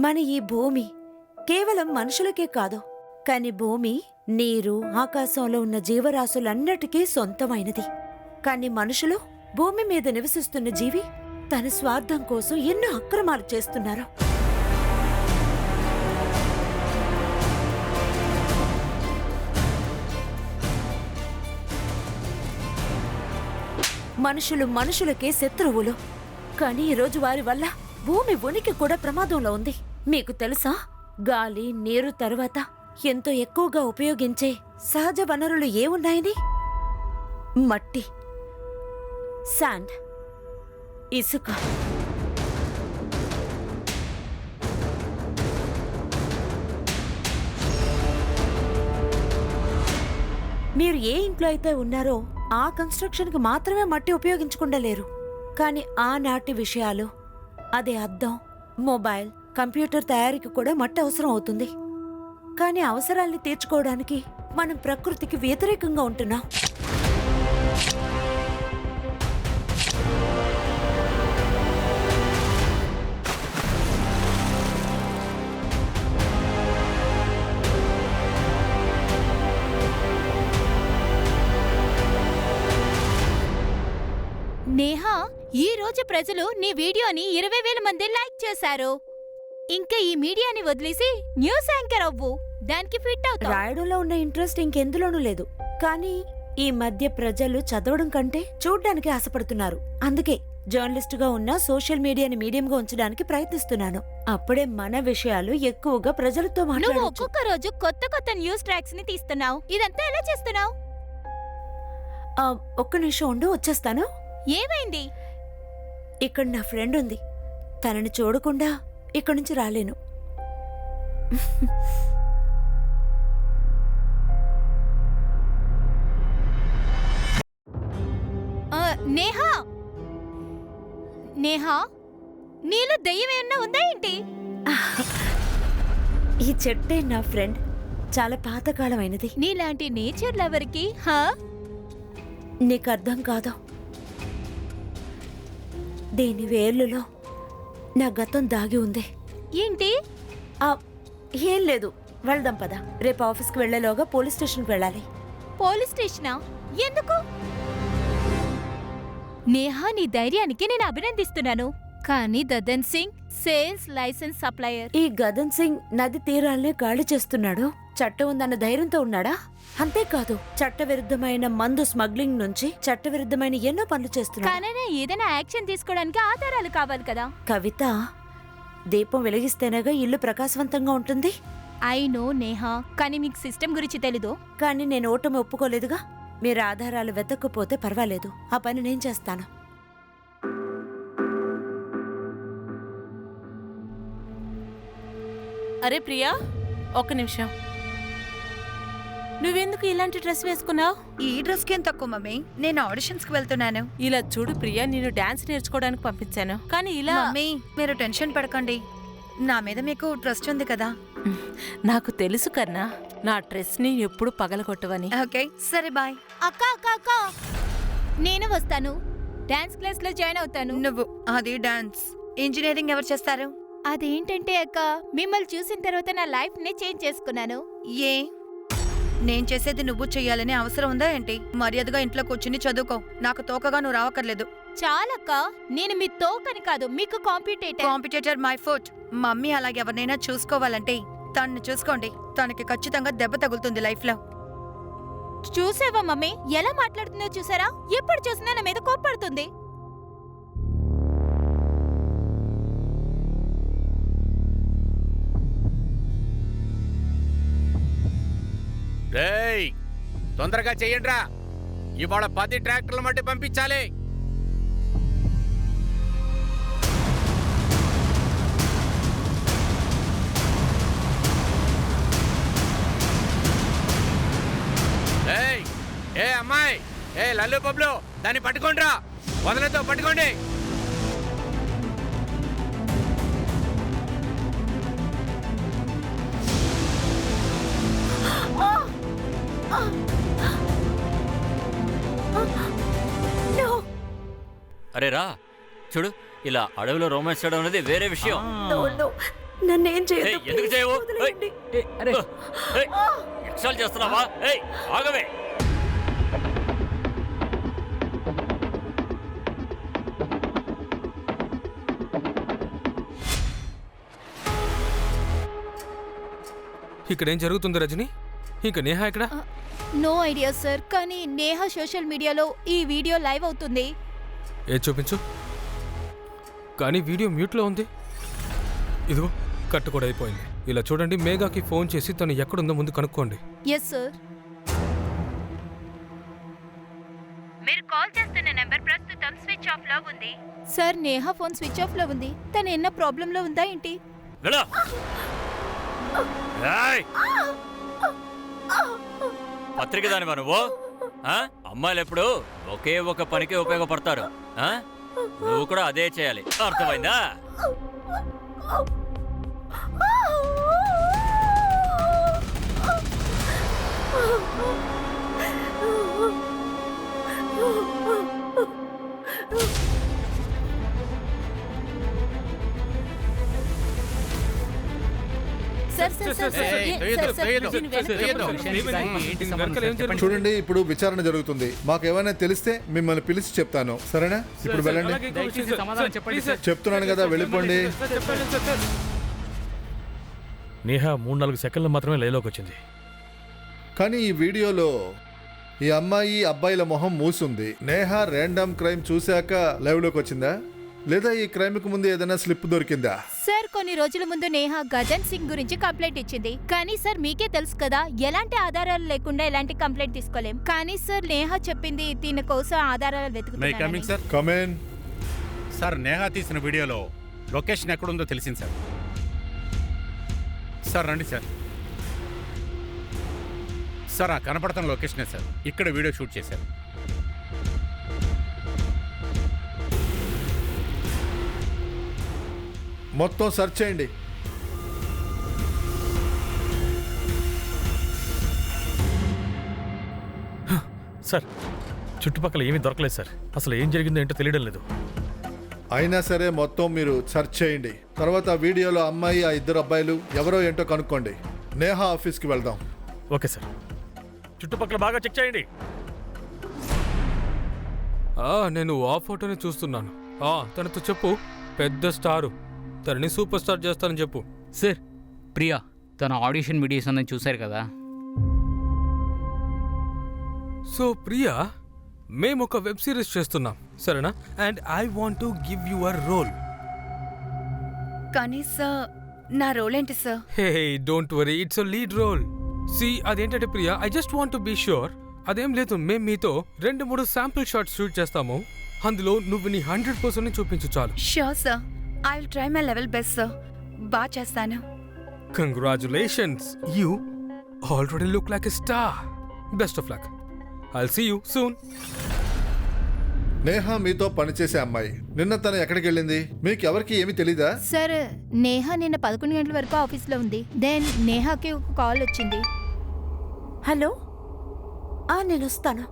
మన ఈ భూమి కేవలం మనుషులకే కాదు, కాని భూమి, నీరు, ఆకాశంలో ఉన్న జీవరాశులన్నిటికీ సొంతమైనది. కాని మనుషులు, భూమి మీద నివసిస్తున్న జీవి, తన స్వార్థం కోసం ఎన్నో అక్రమాలు చేస్తున్నారు. మనుషులు మనుషులకే శత్రువులు. కానీ ఈరోజు వారి వల్ల భూమి ఉనికి కూడా ప్రమాదంలో ఉంది. మీకు తెలుసా, గాలి, నీరు తర్వాత ఎంతో ఎక్కువగా ఉపయోగించే సహజ వనరులు ఏమున్నాయని? మట్టి, శాండ్, ఇసుక. మీరు ఏ ఇంట్లో అయితే ఉన్నారో ఆ కన్స్ట్రక్షన్కి మాత్రమే మట్టి ఉపయోగించకుండా లేరు. కానీ ఆనాటి విషయాలు, అదే అద్దం, మొబైల్, కంప్యూటర్ తయారీకి కూడా మట్టి అవసరం అవుతుంది. కానీ అవసరాల్ని తీర్చుకోవడానికి మనం ప్రకృతికి వ్యతిరేకంగా ఉంటున్నాం. నేహా, ఈ రోజు ప్రజలు నీ వీడియోని 20,000 మంది లైక్ చేశారు. ఇంకా ఈ మీడియాని వదిలేసి న్యూస్ యాంకర్ అవ్వు, దానికి ఫిట్ అవుతావు. రాయడంలో ఉన్న ఇంట్రెస్ట్ ఇంకెందులోనూ లేదు. కానీ ఈ మధ్య ప్రజలు చదవడం కంటే చూడ్డానికి ఆశపడుతున్నారు. అందుకే జర్నలిస్టుగా ఉన్న సోషల్ మీడియాని మీడియంగా ఉంచడానికి ప్రయత్నిస్తున్నాను. అప్పుడే మన విషయాలు ఎక్కువగా ప్రజలతో నువ్వు మాట్లాడొచ్చు. ఒక్కొక్క రోజు కొత్త కొత్త న్యూస్ ట్రాక్స్ ని తీస్తున్నావు. ఇదంతా ఎలా చేస్తున్నావు? ఒక్క నిమిషం ఉండు, వచ్చేస్తాను. ఏమైంది? ఇక్కడ నా ఫ్రెండ్ ఉంది. తనని చూడకుండా ఇక్కడి నుంచి రాలేను. నేహా, నేహా, నీలో దెయ్యం ఏమన్నా ఉందా ఏంటి? ఈ చెట్టే నా ఫ్రెండ్. చాలా పాతకాలమైనది. నీలాంటి నేచర్ లవర్కి నీకు అర్థం కాదు. దీని వేర్లులో నా గతం దాగి ఉంది. ఏంటి? ఏం లేదు, వెళ్దాం పద. రేపు ఆఫీస్కి వెళ్లేలోగా పోలీస్ స్టేషన్కి వెళ్ళాలి. పోలీస్ స్టేషనా? ఎందుకు? నేహా, నీ ధైర్యానికి నేను అభినందిస్తున్నాను. కానీ దదన్ సింగ్ సేల్స్ లైసెన్స్ సప్లయర్. ఈ గదన్ సింగ్ నది తీరాలనే గాలి చేస్తున్నాడు. చట్టం ఉందన్న ధైర్యంతో ఉన్నాడా? అంతేకాదు, చట్టవిరుద్ధమైన మందు స్మగ్లింగ్ నుంచి చట్టవిరుద్ధమైన ఎన్నో పనులు చేస్తున్నాడు. కానీ ఏదైనా యాక్షన్ తీసుకోవడానికి ఆధారాలు కావాలి కదా. కవిత, దీపం వెలిగిస్తేనేగా ఇల్లు ప్రకాశవంతంగా ఉంటుంది. అయినో నేహా, కానీ మీకు సిస్టమ్ గురించి తెలీదు. కానీ నేను ఓటమి ఒప్పుకోలేదుగా. మీరు ఆధారాలు వెతకపోతే పర్వాలేదు, ఆ పని నేను చేస్తాను. అరే ప్రియా, ఒక్క నిమిషం. నువ్వెందుకు ఇలాంటి డ్రెస్ వేసుకున్నావు? ఈ డ్రెస్ కి ఏం తక్కువ మమ్మీ, నేను ఆడిషన్స్ కి వెళ్తున్నాను. ఇలా చూడు ప్రియా, నేను డాన్స్ నేర్చుకోవడానికి పంపించాను. కానీ ఇలా మమ్మీ, మీరు టెన్షన్ పడకండి. నా మీద మీకు ట్రస్ట్ ఉంది కదా. నాకు తెలుసు కన్నా, నా డ్రెస్ ని ఎప్పుడు పగలగొట్టవని. ఓకే, సరే బాయ్. అక్క అక్క అక్క, నేను వస్తాను. డాన్స్ క్లాస్ లో జాయిన్ అవుతాను. నువ్వు అది డాన్స్, ఇంజనీరింగ్ ఎవరు చేస్తారు? అదేంటంటే అక్క, మిమ్మల్ని చూసిన తర్వాత నా లైఫ్ ని చేంజ్ చేసుకున్నాను. ఏ నేను చేసేది నువ్వు చెయ్యాలనే అవసరం ఉందా ఏంటి? మర్యాదగా ఇంట్లో కూర్చుని చదువుకో. నాకు తోకగా నువ్వు రావక్కర్లేదు. చాలక్క, నేను మీ తోకని కాదు, మీకు కాంపిటేటర్ మై ఫుట్. మమ్మీ అలాగే ఎవరినైనా చూసుకోవాలంటే తన్ని చూసుకోండి. తనకి ఖచ్చితంగా దెబ్బ తగులుతుంది లైఫ్ లో. చూసావా మమ్మీ ఎలా మాట్లాడుతుందో? చూసారా? ఎప్పుడు చూసినా నా మీద కోప్పడుతుంది. రేయ్, తొందరగా చెయ్యండ్రా. ఇవాళ 10 ట్రాక్టర్ల మట్టి పంపించాలి. ఏ అమ్మాయి, ఏ లల్లు పబ్లు, దాన్ని పట్టుకోండ్రా. వదలతో పట్టుకోండి. అరే రా, చూడు, ఇలా అడవిలో రొమాన్స్ చేయడం అనేది వేరే విషయం. నన్నేం ఏయ్, చేయొద్దు, ఎందుకు please, చేయవు? వదిలేయండి. ఎక్స్ట్రాలు చేస్తున్నావా? ఏయ్ ఆగవే. ఇక్కడ ఏం జరుగుతుంది రజని? ఇంకా నేహ ఇక్కడ? నో ఐడియా సార్, కానీ నేహ సోషల్ మీడియాలో ఈ వీడియో లైవ్ అవుతుంది. ఏ చూపించు. కానీ వీడియో మ్యూట్లో ఉంది. ఇదిగో కట్టు కూడా అయిపోయింది. ఇలా చూడండి, మేఘాకి ఫోన్ చేసి తను ఎక్కడుందో ముందు కనుక్కోండి. Yes sir. మీరు కాల్ చేస్తున్న నెంబర్ ప్రస్తుతం స్విచ్ ఆఫ్ లో ఉంది. Sir, Neha phone switch off లో ఉంది. తను ఎన్న ప్రాబ్లం లో ఉందా ఏంటి? వెళ్ళు. ఏయ్, పత్రిక దానివా నువ్వు? ఆ? అమ్మాయిలు ఎప్పుడు ఒకే ఒక పనికి ఉపయోగపడతారు. ఆ? నువ్వు కూడా అదే చేయాలి, అర్థమైందా? సార్ సార్ సార్ సార్, ఏయ్, ఏ- తొయ్యొద్దు, సార్, సార్, తొయ్యొద్దు. దీని వెనక తొయ్యొద్దు. వెనకాల ఏం జరుగుతుంది? చూడండి, ఇప్పుడు విచారణ జరుగుతుంది. మాకు ఏమైనా తెలిస్తే మిమ్మల్ని పిలిచి చెప్తాను, సరేనా? ఇప్పుడు వెళ్ళండి. అలాగే ఇంకో విషయం సార్. Please sir. చెప్తున్నాను కదా, వెళ్ళిపోండి. సార్, చెప్పండి సార్. నేహ 3-4 సెకండ్లు మాత్రమే లైవ్లోకి వచ్చింది. కానీ ఈ వీడియోలో ఈ అమ్మాయి అబ్బాయిల మొహం మూసుంది. నేహ ర్యాండమ్ క్రైమ్ చూశాక లైవ్లోకి వచ్చిందా, లేదా ఈ క్రైమ్కి ముందు ఏదైనా స్లిప్ దొరికిందా? సార్, కొన్ని రోజుల ముందు నేహ గజన్ సింగ్ గురించి కంప్లైంట్ ఇచ్చింది. కానీ సార్, మీకే తెలుసు కదా, ఎలాంటి ఆధారాలు లేకుండా ఎలాంటి కంప్లైంట్ తీసుకోలేం. కానీ సార్, నేహ చెప్పింది దీని కోసం ఆధారాలు వెతుకుతున్నానని. కమేన్. సార్, నేహా తీసిన వీడియోలో లొకేషన్ ఎక్కడుందో తెలిసింది సార్. సార్ రండి సార్. సార్, ఆ కనపడుతున్న లొకేషనే సార్. ఇక్కడ వీడియో షూట్ చేశారు. మొత్తం సెర్చ్ చేయండి. సార్, చుట్టుపక్కల ఏమీ దొరకలేదు సార్. అసలు ఏం జరిగిందో ఏంటో తెలియడం లేదు. అయినా సరే మొత్తం మీరు సెర్చ్ చేయండి. తర్వాత ఆ వీడియోలో అమ్మాయి, ఆ ఇద్దరు అబ్బాయిలు ఎవరో ఏంటో కనుక్కోండి. నేహా ఆఫీస్కి వెళ్దాం. ఓకే సార్, చుట్టుపక్కల బాగా చెక్ చేయండి. నేను ఆ ఫోటోని చూస్తున్నాను. తనతో చెప్పు, పెద్ద స్టారు, తనని సూపర్ స్టార్ చేస్తానని చెప్పు. సార్, ప్రియా తన ఆడిషన్ వీడియోస్ అన్నీ చూశారు కదా. సో ప్రియా, మేము ఒక వెబ్ సిరీస్ చేస్తున్నాం, సరేనా? And I want to give you a role. కానీ సార్, నా రోల్ ఏంటి sir? Hey, don't worry, it's a lead role. అదేంటంటే Priya, I just want to be sure. అదేం లేదు, మేము మీతో 2-3 శాంపుల్ షాట్స్ షూట్ చేస్తాము. అందులో నువ్వు నీ 100% చూపించు చాలు. Sure sir, I will try my level best sir. బాగా చేస్తాను. Congratulations, you already look like a star. Best of luck. I'll see you soon. Neha మీతో పనిచేసే అమ్మాయి. నిన్న తను ఎక్కడికి వెళ్ళింది? మీకు ఎవరికి ఏమీ తెలీదా? సార్, నేహ నిన్న 11 గంటల వరకు ఆఫీస్లో ఉంది. దెన్ నేహాకి ఒక కాల్ వచ్చింది. హలో, నేను వస్తాను.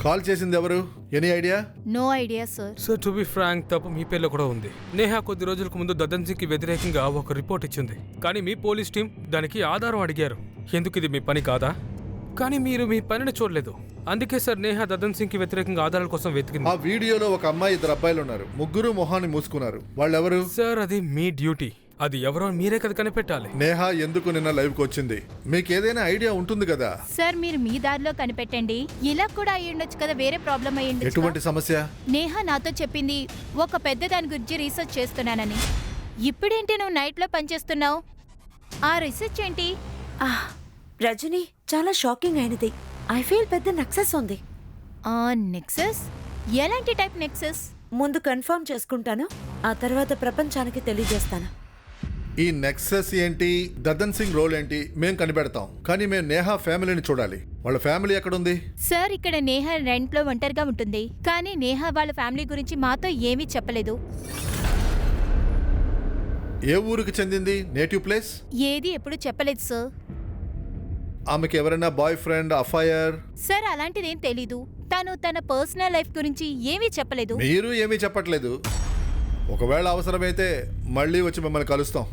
కాల్ చేసింది ఎవరు? Any idea? No idea sir. Sir, to be frank, తప్పు మీ పేర్లో కూడా ఉంది. నేహా కొద్ది రోజులకు ముందు దదన్ సింగ్ కి వ్యతిరేకంగా ఒక రిపోర్ట్ ఇచ్చింది. కానీ మీ పోలీస్ టీం దానికి ఆధారం అడిగారు. ఎందుకు ఇది మీ పని కాదా? కానీ మీరు మీ పనిని చూడలేదు. అందుకే సార్ నేహా దదన్ సింగ్ కి వ్యతిరేకంగా ఆధారాల కోసం వెతికింది. ఆ వీడియోలో ఒక అమ్మాయి, ఇద్దరు అబ్బాయిలు ఉన్నారు. ముగ్గురు మొహాన్ని మూసుకున్నారు. వాళ్ళెవరు? సార్, అది మీ డ్యూటీ. అది ఎవరో మీరే కదా కనిపెట్టాలి. నేహా ఎందుకు నిన్న లైవ్కి వచ్చింది? మీకు ఏదైనా ఐడియా ఉంటుంది కదా? సార్, మీరు మీ దారిలో కనిపెట్టండి. ఇలా కూడా అయ్యి ఉండొచ్చు కదా, వేరే ప్రాబ్లం అయ్యి ఉండొచ్చు ఎటువంటి కదా. సమస్య? నేహ నాతో చెప్పింది ఒక పెద్ద దాని గురించి రీసెర్చ్ చేస్తున్నానని. ఇప్పుడేంటి నువ్వు నైట్లో పనిచేస్తున్నావు? ఆ రీసెర్చ్ ఏంటి? రజని, చాలా షాకింగ్ అయినది. ఐ ఫీల్ పెద్ద నక్సెస్ ఉంది. నెక్సస్? ఎలాంటి టైప్ నెక్సస్? ముందు కన్ఫర్మ్ చేసుకుంటాను, ఆ తర్వాత ప్రపంచానికి తెలియజేస్తాను. ఈ నెక్సస్ ఏంటి, దదన్ సింగ్ రోల్ ఏంటి మేం కనిపెడతాం. కానీ మేము నేహా ఫ్యామిలీని చూడాలి. వాళ్ళ ఫ్యామిలీ ఎక్కడుంది? సార్, ఇక్కడ నేహ రెంట్లో ఒంటరిగా ఉంటుంది. కానీ నేహ వాళ్ళ ఫ్యామిలీ గురించి మాతో ఏమీ చెప్పలేదు. ఏ ఊరికి చెందింది? Native place? ఏది ఎప్పుడు చెప్పలేదు సార్. ఆమెకి ఎవరైనా బాయ్ ఫ్రెండ్, అఫైర్? సార్, అలాంటిదేం తెలీదు. తను తన పర్సనల్ లైఫ్ గురించి ఏమీ చెప్పలేదు. మీరు ఏమీ చెప్పట్లేదు. ఒకవేళ అవసరమైతే మళ్ళీ వచ్చి మిమ్మల్ని కలుస్తాం.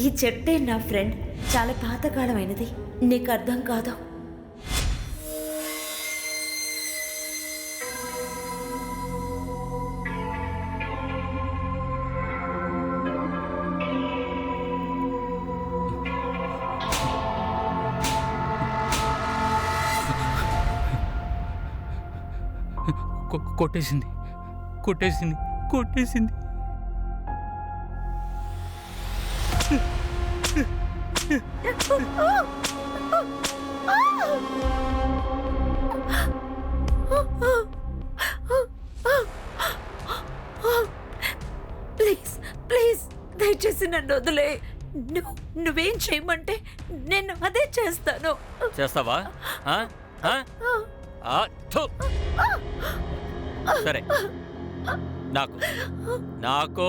ఈ చెట్టే నా ఫ్రెండ్, చాలా పాతకాలమైనది. నీకు అర్థం కాదు. కొట్టేసింది కొట్టేసింది కొట్టేసింది. ప్లీజ్ ప్లీజ్ దయచేసి నన్ను వదిలే. నువ్వేం చేయమంటే నేను అదే చేస్తాను. చేస్తావా? ఆ? ఆ? ఆ, థు. సరే, నాకు నాకు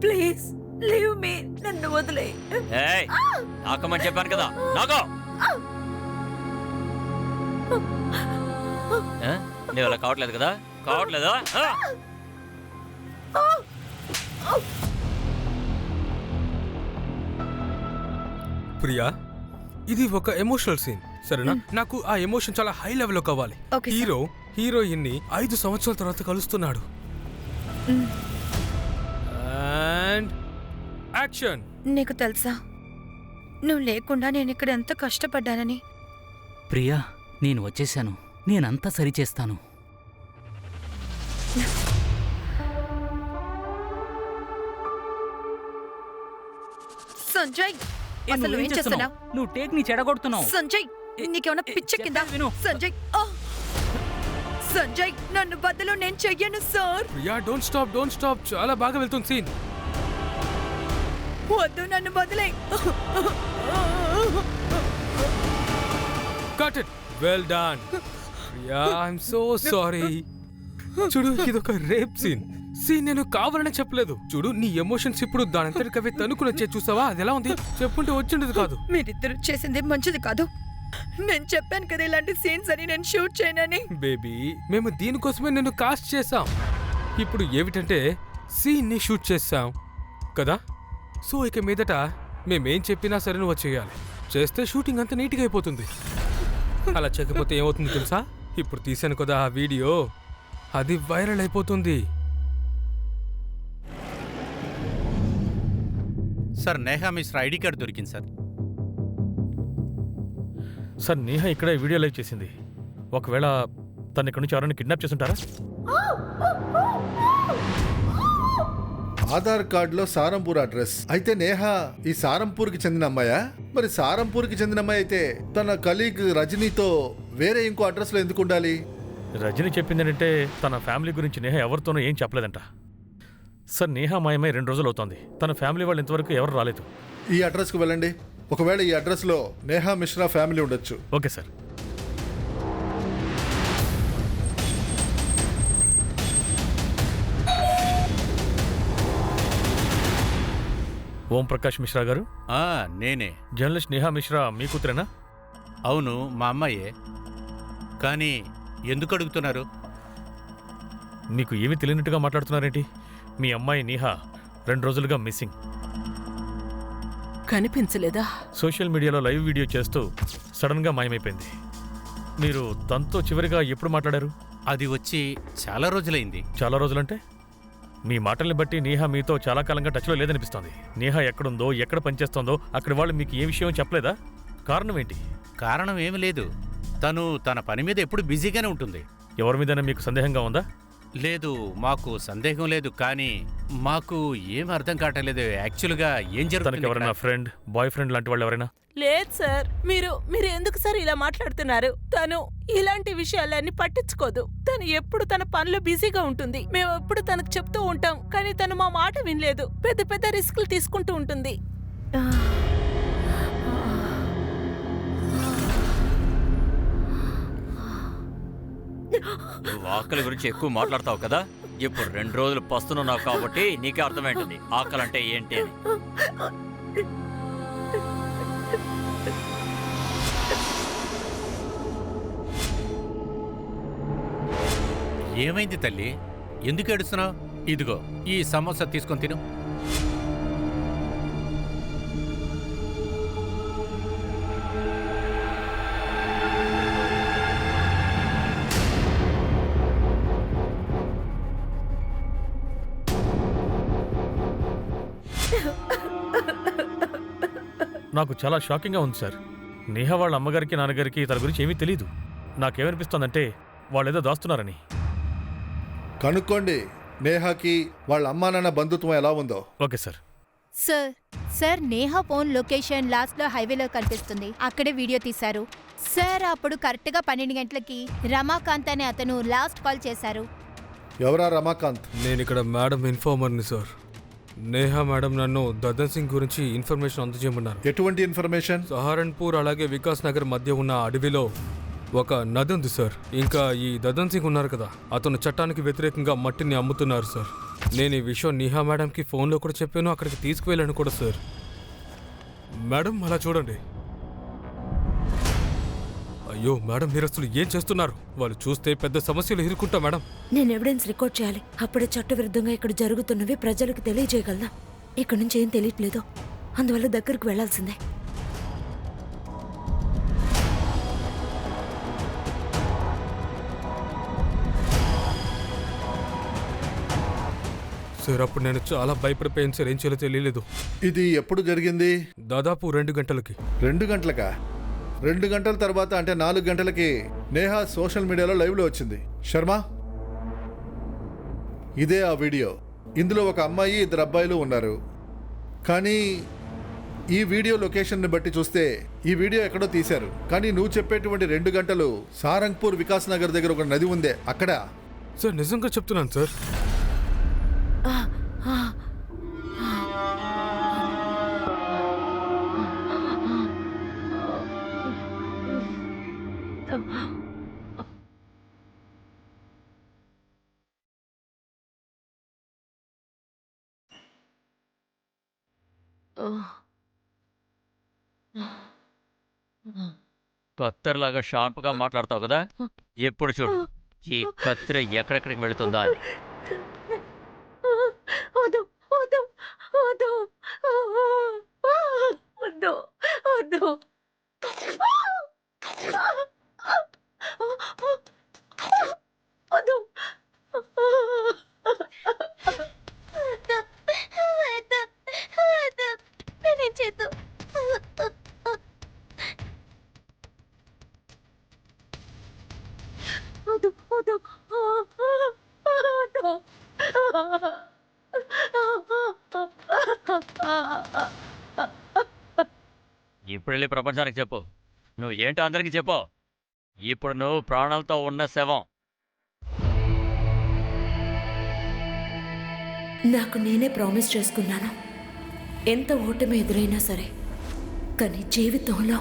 ప్లీజ్ లీవ్ మీ. నన్ను వదిలే. ఏయ్, నాకమని చెప్పాను కదా. నాకు నువ్వు అలా కావట్లేదు కదా? కావట్లేదా? ప్రియా, ఇది ఒక ఎమోషనల్ సీన్, సరేనా? నాకు ఆ ఎమోషన్ చాలా హై లెవెల్లో కావాలి. Okay, sir. హీరో హీరోయిన్ ని 5 సంవత్సరాల తర్వాత కలుస్తున్నాడు. And action. నీకు తెలుసా, నువ్వు లేకుండా నేను ఇక్కడ ఎంత కష్టపడ్డానని? ప్రియా, నేను వచ్చేసాను. నేనంతా సరిచేస్తాను. సంజయ్, అసలు ఏం చేస్తున్నావు? నువ్వు టేక్ ని చెడగొడుతున్నావు. సంజయ్, నీకేమైనా పిచ్చ కింద? విను. సంజయ్, సంజయ్, నన్ను బదులు నేను చెయ్యను సార్. Priya, don't stop. చాలా బాగా వెళ్తుంది సీన్. వద్దు, నన్ను బదులై. Cut it. Well done Priya. I'm so sorry. చూడు, ఇదొక రేప్ సీన్. నేను కావాలని చెప్పలేదు. చూడు, నీ ఎమోషన్స్ ఇప్పుడు దానంతటికవే తనుకుని వచ్చే. చూసావా అది ఎలా ఉంది? చెప్పుంటే వచ్చిండదు కాదు. మీరిద్దరు చేసింది మంచిది కాదు. నేను చెప్పాను కదా ఇలాంటి సీన్స్ అని నేను షూట్ చేయనని. బేబీ, మేము దీనికోసమే నిన్ను కాస్ట్ చేసాం. ఇప్పుడు ఏమిటంటే సీన్ ని షూట్ చేసాం కదా, సో ఇక మీదట మేమేం చెప్పినా సరే నువ్వు చేయాలి. చేస్తే షూటింగ్ అంత నీట్గా అయిపోతుంది. అలా చేయకపోతే ఏమవుతుంది తెలుసా? ఇప్పుడు తీసాను కదా ఆ వీడియో, అది వైరల్ అయిపోతుంది. Sir, Neha Mishra ID card దొరికింది సార్. సార్, నేహ ఇక్కడ వీడియో లైవ్ చేసింది. ఒకవేళ తను ఇక్కడ నుంచి ఎవరైనా కిడ్నాప్ చేస్తుంటారా? ఆధార్ కార్డులో సారంపూర్ అడ్రస్ అయితే నేహా ఈ సారంపూర్కి చెందిన అమ్మాయా? మరి సారంపూర్కి చెందిన అమ్మాయి అయితే తన కలీగ్ రజనీతో వేరే ఇంకో అడ్రస్లో ఎందుకు ఉండాలి? రజని చెప్పింది ఏంటంటే తన ఫ్యామిలీ గురించి నేహ ఎవరితోనూ ఏం చెప్పలేదంట. సార్, నేహ మాయమై 2 రోజులు అవుతోంది. తన ఫ్యామిలీ వాళ్ళు ఇంతవరకు ఎవరు రాలేదు. ఈ అడ్రస్కు వెళ్ళండి. ఒకవేళ ఈ అడ్రస్లో నేహా మిశ్రా ఫ్యామిలీ ఉండొచ్చు. Okay sir. ఓం ప్రకాష్ మిశ్రా గారు, నేనే. జర్నలిస్ట్ నేహా మిశ్రా మీ కూతురేనా? అవును, మా అమ్మాయే. కానీ ఎందుకు అడుగుతున్నారు? మీకు ఏమీ తెలియనట్టుగా మాట్లాడుతున్నారేంటి? మీ అమ్మాయి నేహా 2 రోజులుగా మిస్సింగ్. కనిపించలేదా? సోషల్ మీడియాలో లైవ్ వీడియో చేస్తూ సడన్గా మాయమైపోయింది. మీరు తనతో చివరిగా ఎప్పుడు మాట్లాడారు? అది వచ్చి చాలా రోజులైంది. చాలా రోజులంటే? మీ మాటల్ని బట్టి నేహా మీతో చాలా కాలంగా టచ్లో లేదనిపిస్తోంది. నేహా ఎక్కడుందో, ఎక్కడ పనిచేస్తోందో అక్కడ వాళ్ళు మీకు ఏ విషయం చెప్పలేదా? కారణం ఏంటి? కారణం ఏమి లేదు. తను తన పని మీద ఎప్పుడు బిజీగానే ఉంటుంది. ఎవరి మీదైనా మీకు సందేహంగా ఉందా? లేదు, మాకు సందేహం లేదు. కానీ మాకు ఏం అర్థం కావట్లేదు. యాక్చువల్గా ఏం తనకి జరుగుతుంది ఎవరైనా ఇక్కడ? ఫ్రెండ్, బాయ్ ఫ్రెండ్ లాంటి వాళ్ళు ఎవరైనా? లేదు సార్. మీరు ఎందుకు సార్ ఇలా మాట్లాడుతున్నారు? తను ఇలాంటి విషయాలన్నీ పట్టించుకోదు. తను ఎప్పుడు తన పనిలో బిజీగా ఉంటుంది. మేము ఎప్పుడు తనకు చెప్తూ ఉంటాం, కానీ తను మా మాట వినలేదు. పెద్ద పెద్ద రిస్కులు తీసుకుంటూ ఉంటుంది. నువ్వు ఆకలి గురించి ఎక్కువ మాట్లాడతావు కదా. ఇప్పుడు 2 రోజులు పస్తున్నావు కాబట్టి నీకే అర్థమైంటుంది ఆకలి అంటే ఏంటి అని. ఏమైంది తల్లి? ఎందుకు ఏడుస్తున్నావు? ఇదిగో ఈ సమోసా తీసుకొని తిను. నాకు చాలా షాకింగ్గా ఉంది సార్. నేహా వాళ్ళ అమ్మగారికి నాన్నగారికి తన గురించి ఏమీ తెలీదు. నాకేమనిపిస్తోందంటే వాళ్ళేదో దాస్తున్నారని. కనుక్కోండి నేహాకి వాళ్ళ అమ్మా నాన్న బంధుత్వం ఎలా ఉందో. Okay sir. Sir Neha phone location last లో హైవేలో కనిపిస్తుంది. అక్కడే వీడియో తీశారు సార్. అప్పుడు కరెక్ట్ గా 12 గంటలకి రమాకాంత్ అనే అతను లాస్ట్ కాల్ చేశారు. ఎవరా రమాకాంత్? నేను ఇక్కడ మేడం ఇన్ఫార్మర్ని సార్. నేహా మేడం నన్ను దదన్ సింగ్ గురించి ఇన్ఫర్మేషన్ అందజేయమన్నారు. ఎటువంటి ఇన్ఫర్మేషన్? సహారన్పూర్ అలాగే వికాస్ నగర్ మధ్య ఉన్న అడవిలో ఒక నది ఉంది సార్. ఇంకా ఈ దదన్ సింగ్ ఉన్నారు కదా, అతను చట్టానికి వ్యతిరేకంగా మట్టిని అమ్ముతున్నారు సార్. నేను ఈ విషయం నేహా మేడంకి ఫోన్లో కూడా చెప్పాను, అక్కడికి తీసుకువెళ్ళాను కూడా సార్. మేడం అలా చూడండి. అయ్యో మేడం, మీరు అసలు ఏం చేస్తున్నారు? వాళ్ళు చూస్తే పెద్ద సమస్యలు ఎదుర్కొంటా మేడం. నేను ఎవిడెన్స్ రికార్డ్ చేయాలి. అప్పుడే చట్టవిరుద్ధంగా ఇక్కడ జరుగుతున్నవి ప్రజలకు తెలియజేయగలనా? ఇక్కడ నుంచి ఏం తెలియట్లేదు, అందువల్ల దగ్గరకు వెళ్లాల్సిందే. సార్ అప్పుడు నేను చాలా భయపడిపోయాను సార్, ఏం చేయాలో తెలియలేదు. ఇది ఎప్పుడు జరిగింది? దాదాపు 2 గంటలకి. 2 గంటలకా? 2 గంటల తర్వాత అంటే 4 గంటలకి నేహా సోషల్ మీడియాలో లైవ్లో వచ్చింది. శర్మ, ఇదే ఆ వీడియో. ఇందులో ఒక అమ్మాయి 2 అబ్బాయిలు ఉన్నారు. కానీ ఈ వీడియో లొకేషన్ని బట్టి చూస్తే ఈ వీడియో ఎక్కడో తీశారు. కానీ నువ్వు చెప్పేటువంటి 2 గంటలు సారంగ్పూర్ వికాస్ నగర్ దగ్గర ఒక నది ఉందే అక్కడ. సార్ నిజంగా చెప్తున్నాను సార్. కత్తెరలాగా షార్ప్గా మాట్లాడతావు కదా, ఎప్పుడు చూడు ఈ కత్తెర ఎక్కడెక్కడికి వెళుతుందా అని. ఇప్పుడు వెళ్ళి ప్రపంచానికి చెప్పు, నువ్వు ఏంటో అందరికీ చెప్పు. ఇప్పుడు నువ్వు ప్రాణాలతో ఉన్న శవం. నాకు నేనే ప్రామిస్ చేసుకున్నాను, ఎంత ఓటమి ఎదురైనా సరే, కానీ జీవితంలో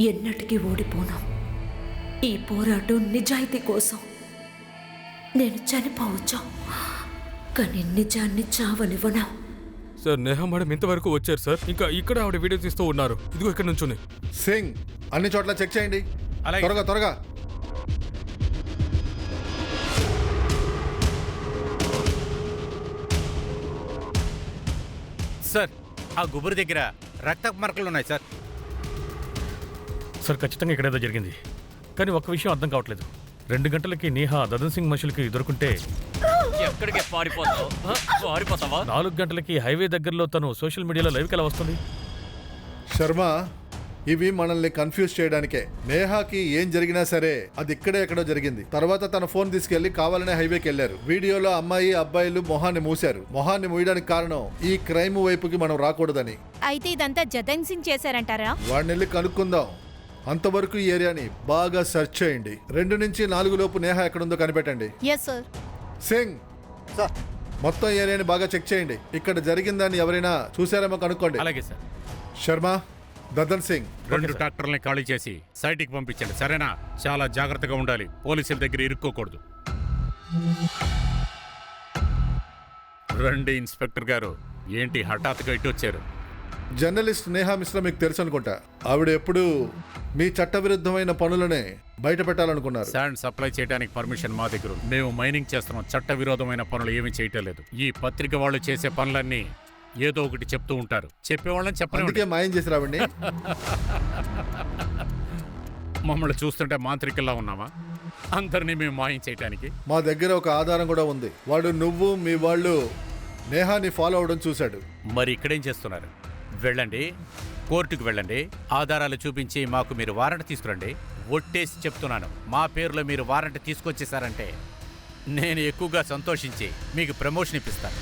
ఎన్నటికీ ఓడిపోను. ఈ పోరాటం నిజాయితీ కోసం. నేను చనిపోవచ్చు, కానీ నిజాన్ని చావనివ్వను. సార్ నేహా మేడం ఇంతవరకు వచ్చారు సార్. ఇంకా ఇక్కడ ఆవిడ వీడియో తీస్తూ ఉన్నారు. ఇదిగో ఇక్కడ నుంచి. సింగ్, అన్ని చోట్ల చెక్ చేయండి. త్వరగా త్వరగా. సార్, ఆ గుబురు దగ్గర రక్తపు మరకలు ఉన్నాయి సార్. సార్ ఖచ్చితంగా ఇక్కడేదో జరిగింది, కానీ ఒక్క విషయం అర్థం కావట్లేదు. 2 గంటలకి నేహా దదన్ సింగ్ మనుషులకి దొరుకుంటే ఎక్కడికి పారిపోతావు? పారిపోతావా? 4 గంటలకి హైవే దగ్గరలో తను సోషల్ మీడియాలో లైవ్కి ఎలా వస్తుంది? శర్మ, ఇవి మనల్ని కన్ఫ్యూజ్ చేయడానికే. నేహాకి ఏం జరిగినా సరే అది ఇక్కడే ఎక్కడో జరిగింది. తర్వాత తన ఫోన్ తీసుకెళ్లి కావాలనే హైవేకి వెళ్లారు. వీడియోలో అమ్మాయి అబ్బాయిలు మొహాన్ని మూశారు. మొహాన్ని మూయడానికి కారణం ఈ క్రైమ్ వైపుకి మనం రాకూడదని. అయితే ఇదంతా జతన్ సింగ్ చేశారంటారా? వాడిని వెళ్ళి కనుక్కుందాం. అంతవరకు ఈ ఏరియాని బాగా సెర్చ్ చేయండి. 2 నుంచి 4 లోపు నేహా ఎక్కడుందో కనిపెట్టండి. Yes sir. సింగ్, మొత్తం ఏరియాని బాగా చెక్ చేయండి. ఇక్కడ జరిగిందని ఎవరైనా చూసారేమో కనుక్కోండి. అలాగే సార్. శర్మ, దదన్ సింగ్, 2 ట్రాక్టర్లని ఖాళీ చేసి సైట్కి పంపించండి, సరేనా? చాలా జాగ్రత్తగా ఉండాలి, పోలీసుల దగ్గర ఇరుక్కోకూడదు. రండి ఇన్స్పెక్టర్ గారు, ఏంటి హఠాత్తుగా ఇటు వచ్చారు? జర్నలిస్ట్ నేహా మిశ్రా మీకు తెలుసు అనుకుంటా. ఆవిడ ఎప్పుడు మీ చట్టవిరుద్ధమైన పనులనే బయట పెట్టాలనుకున్నారు. శాండ్ సప్లై చేయడానికి పర్మిషన్ మా దగ్గర ఉంది. మేము మైనింగ్ చేస్తున్నాం, చట్ట విరోధమైన పనులు ఏమీ చేయటం లేదు. ఈ పత్రిక వాళ్ళు చేసే పనులన్నీ ఏదో ఒకటి చెప్తూ ఉంటారు. చెప్పేవాళ్ళని అందుకే మాయం చేసి రావండి. మమ్మల్ని చూస్తుంటే మాంత్రికల్లా ఉన్నామా? అందరినీ మేము మాయం చేయటానికి మా దగ్గర ఒక ఆధారం కూడా ఉంది. వాడు నువ్వు మీ వాళ్ళు నేహాని ఫాలో అవడం చూశాడు. మరి ఇక్కడేం చేస్తున్నారు? వెళ్ళండి, కోర్టుకు వెళ్ళండి, ఆధారాలు చూపించి మాకు మీరు వారెంట్ తీసుకురండి. ఒట్టేసి చెప్తున్నాను, మా పేరులో మీరు వారెంట్ తీసుకొచ్చేసారంటే నేను ఎక్కువగా సంతోషించి మీకు ప్రమోషన్ ఇప్పిస్తాను.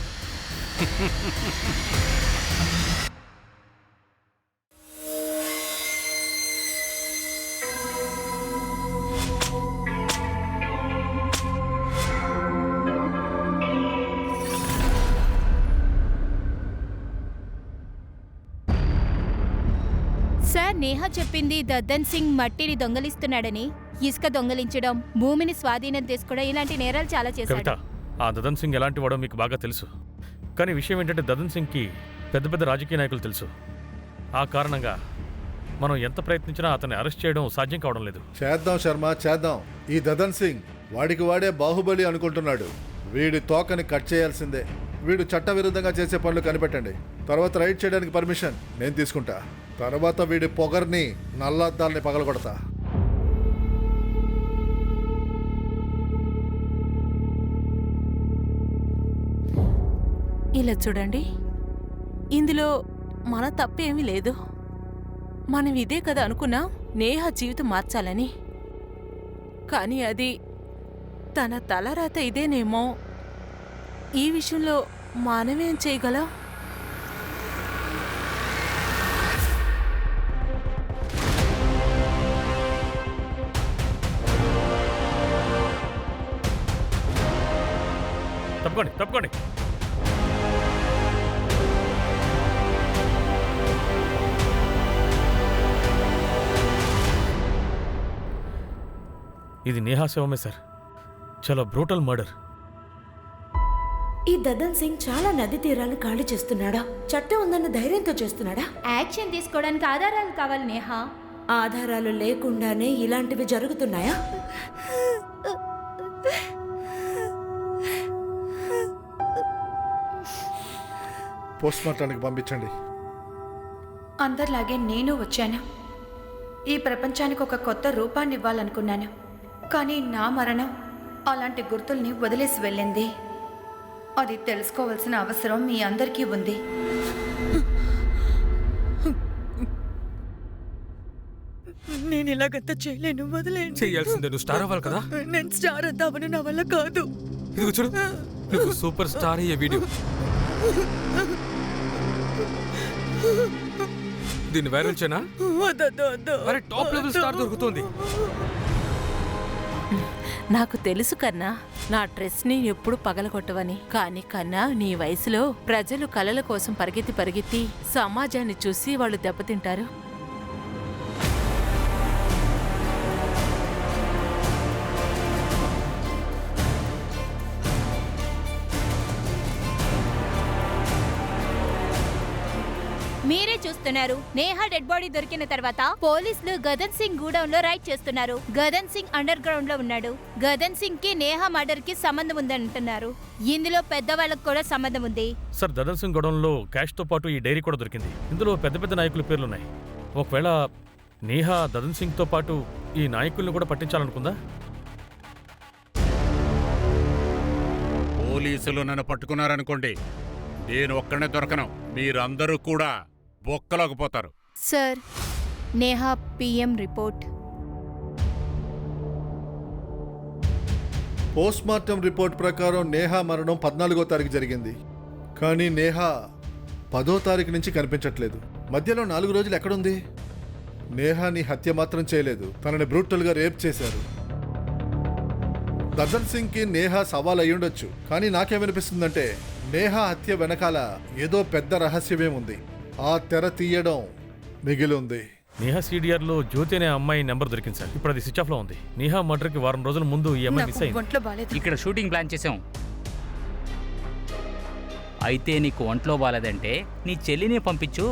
సార్, నేహా చెప్పింది దద్దన్ సింగ్ మట్టిని దొంగలిస్తున్నాడని. ఇసుక దొంగలించడం, భూమిని స్వాధీనం చేసుకోవడం ఇలాంటి నేరాలు చాలా కవిత, చేశాడు. ఆ దదన్ సింగ్ ఎలాంటి వాడో మీకు బాగా తెలుసు. కానీ విషయం ఏంటంటే దదన్ సింగ్కి పెద్ద పెద్ద రాజకీయ నాయకులు తెలుసు. ఆ కారణంగా మనం ఎంత ప్రయత్నించినా అతన్ని అరెస్ట్ చేయడం సాధ్యం కావడం లేదు. చేద్దాం శర్మ, చేద్దాం. ఈ దదన్ సింగ్ వాడికి వాడే బాహుబలి అనుకుంటున్నాడు. వీడి తోకని కట్ చేయాల్సిందే. వీడు చట్టవిరుద్ధంగా చేసే పనులు కనిపెట్టండి. తర్వాత రైడ్ చేయడానికి పర్మిషన్ నేను తీసుకుంటా. తర్వాత వీడి పొగర్ని, నల్లద్దాల్ని పగలగొడతా. ఇలా చూడండి, ఇందులో మన తప్పేమీ లేదు. మనం ఇదే కదా అనుకున్నాం, నేహ జీవితం మార్చాలని. కానీ అది తన తలరాత ఇదేనేమో. ఈ విషయంలో మనమేం చేయగలం? తప్పకోండి, తప్పకోండి. ఇది నేహా శవమే సార్. చాలా బ్రూటల్ మర్డర్. ఈ దదన్ సింగ్ చాలా నది తీరాలను ఖాళీ చేస్తున్నాడా? చట్టం ఉందన్న ధైర్యంతో చేస్తున్నాడా? యాక్షన్ తీసుకోవడానికి ఆధారాలు కావాలి నేహా. ఆధారాలు లేకుండానే ఇలాంటివి జరుగుతున్నాయా? పోస్ట్ మార్టానికి పంపించండి. అందరిలాగే నేను వచ్చాను. ఈ ప్రపంచానికి ఒక కొత్త రూపాన్ని ఇవ్వాలనుకున్నాను. కానీ నా మరణం అలాంటి గుర్తుల్ని వదిలేసి వెళ్ళింది. అది తెలుసుకోవాల్సిన అవసరం మీ అందరికీ ఉంది. నేను ఇలాగంతా చేయలేను, వదిలేండి. చేయాల్సిందే, నువ్వు స్టార్ అవ్వాలి కదా. నేను స్టార్ అవుతామని నా వల్ల కాదు. ఇదిగో చూడు, నువ్వు సూపర్ స్టార్ అయ్యే వీడియో. దీన్ని వైరల్ చేయనా? అరే, టాప్ లెవెల్ స్టార్ దొరుకుతుంది. నాకు తెలుసు కన్నా, నా డ్రెస్ని ఎప్పుడు పగలగొట్టవని. కానీ కన్నా, నీ వయసులో ప్రజలు కలల కోసం పరిగెత్తి సమాజాన్ని చూసి వాళ్ళు దెబ్బతింటారు. మీరే చూస్తున్నారు, నేహా డెడ్ బాడీ దొరికిన తర్వాత పోలీసులు గదన్ సింగ్ గూడౌన్ లో రైడ్ చేస్తున్నారు. గదన్ సింగ్ అండర్ గ్రౌండ్ లో ఉన్నాడు. గదన్ సింగ్ కి నేహా మర్డర్ కి సంబంధం ఉందంటున్నారు. ఇందులో పెద్దవాళ్ళకు కూడా సంబంధం ఉంది. సార్, దదన్ సింగ్ గొడవలో క్యాష్ తో పాటు ఈ డైరీ కూడా దొరికింది. ఇందులో పెద్ద పెద్ద నాయకుల పేర్లున్నాయి. ఒకవేళ నేహా దదన్ సింగ్ తో పాటు ఈ నాయకుల్ని కూడా పట్టించాలనుకుందా? పోలీసులు నన్ను పట్టుకున్నారనుకోండి, నేను ఒక్కడే దొరకను. మీరందరూ కూడా బొక్కలోకి పోతారు. Sir, Neha PM report. Post mortem report ప్రకారం నేహా మరణం 14వ తారీఖు జరిగింది. కానీ నేహా 10వ తారీఖు నుంచి కనిపించట్లేదు. మధ్యలో 4 రోజులు ఎక్కడుంది? నేహాని హత్య మాత్రం చేయలేదు, తనని బ్రూటల్గా రేప్ చేశారు. దదన్ సింగ్కి నేహా సవాల్ అయ్యుండొచ్చు. కానీ నాకేమనిపిస్తుందంటే నేహా హత్య వెనకాల ఏదో పెద్ద రహస్యమేముంది. ఆ తెర తీయడం మిగిలి ఉంది. నేహా CDR లో జ్యోతి అనే అమ్మాయి నెంబర్ దొరికింది సార్. ఇప్పుడు అది స్విచ్ ఆఫ్ లో ఉంది. నేహా మర్డర్ కి వారం రోజుల ముందు ఈ అమ్మాయి మిస్ అయింది. ఒంట్లో బాలేదు. ఇక్కడ షూటింగ్ ప్లాన్ చేసాం. అయితే నీకు ఒంట్లో బాలేదంటే నీ చెల్లిని పంపించు.